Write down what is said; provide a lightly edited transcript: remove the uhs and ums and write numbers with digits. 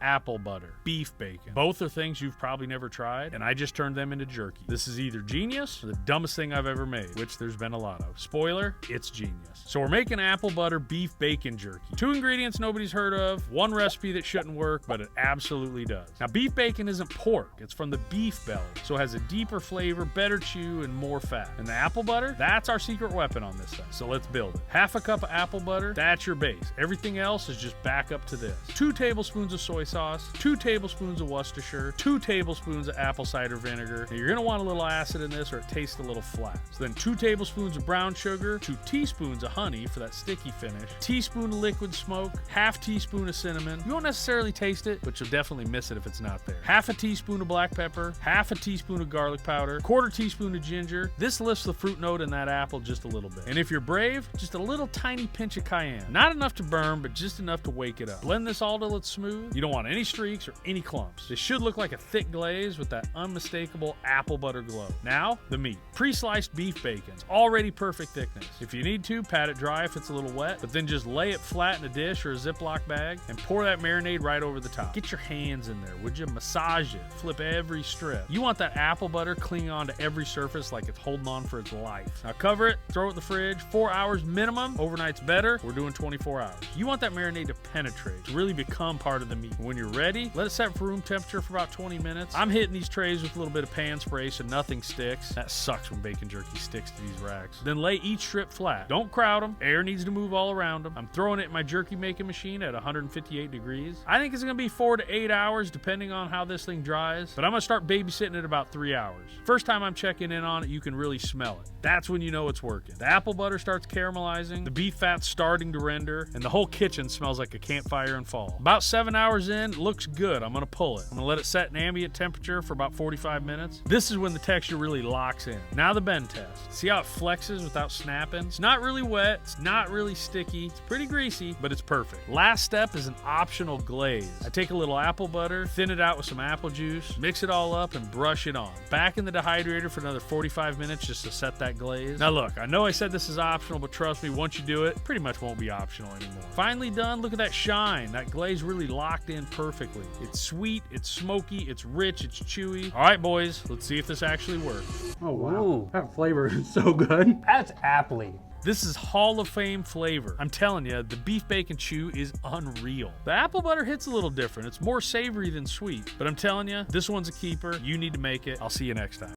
apple butter, beef bacon. Both are things you've probably never tried, and I just turned them into jerky. This is either genius or the dumbest thing I've ever made, which there's been a lot of. Spoiler, it's genius. So we're making apple butter beef bacon jerky. 2 ingredients nobody's heard of, 1 recipe that shouldn't work, but it absolutely does. Now, beef bacon isn't pork, it's from the beef belly, so it has a deeper flavor, better chew, and more fat. And the apple butter, that's our secret weapon on this thing. So let's build it. 1/2 cup of apple butter, that's your base. Everything else is just back up to this. 2 tablespoons of soy sauce, 2 tablespoons of Worcestershire, 2 tablespoons of apple cider vinegar. Now, you're gonna want a little acid in this or it tastes a little flat. So then 2 tablespoons of brown sugar, 2 teaspoons of honey for that sticky finish, teaspoon of liquid smoke, 1/2 teaspoon of cinnamon. You won't necessarily taste it, but you'll definitely miss it if it's not there. 1/2 teaspoon of black pepper, 1/2 teaspoon of garlic powder, 1/4 teaspoon of ginger. This lifts the fruit note in that apple just a little bit. And if you're brave, just a little tiny pinch of cayenne. Not enough to burn, but just enough to wake it up. Blend this all till it's smooth. You don't want any streaks or any clumps. This should look like a thick glaze with that unmistakable apple butter glow. Now, the meat. Pre-sliced beef bacon. It's already perfect thickness. If you need to, pat it dry if it's a little wet, but then just lay it flat in a dish or a Ziploc bag and pour that marinade right over the top. Get your hands in there, would you? Massage it. Flip every strip. You want that apple butter clinging onto every surface like it's holding on for its life. Now cover it, throw it in the fridge, 4 hours minimum. Overnight's better. We're doing 24 hours. You want that marinade to penetrate, to really become part of the meat. When you're ready, let it set for room temperature for about 20 minutes. I'm hitting these trays with a little bit of pan spray so nothing sticks. That sucks when bacon jerky sticks to these racks. Then lay each strip flat. Don't crowd them. Air needs to move all around them. I'm throwing it in my jerky making machine at 158 degrees. I think it's gonna be 4 to 8 hours depending on how this thing dries, but I'm gonna start babysitting it about 3 hours. First time I'm checking in on it, you can really smell it. That's when you know it's working. The apple butter starts caramelizing, the beef fat's starting to render, and the whole kitchen smells like a campfire in fall. About 7 hours in, it looks good. I'm gonna pull it. I'm gonna let it set in ambient temperature for about 45 minutes. This is when the texture really locks in. Now the bend test. See how it flexes without snapping? It's not really wet, it's not really sticky, it's pretty greasy, but it's perfect. Last step is an optional glaze. I take a little apple butter, thin it out with some apple juice, mix it all up, and brush it on. Back in the dehydrator for another 45 minutes just to set that glaze. Now look, I know I said this is optional, but trust me, once you do it, pretty much won't be optional anymore. Finally done, look at that shine. That glaze really locked in perfectly. It's sweet, it's smoky, it's rich, it's chewy. All right, boys, let's see if this actually works. Oh, wow. Ooh. That flavor is so good. That's aptly. This is Hall of Fame flavor. I'm telling you, the beef bacon chew is unreal. The apple butter hits a little different. It's more savory than sweet. But I'm telling you, this one's a keeper. You need to make it. I'll see you next time.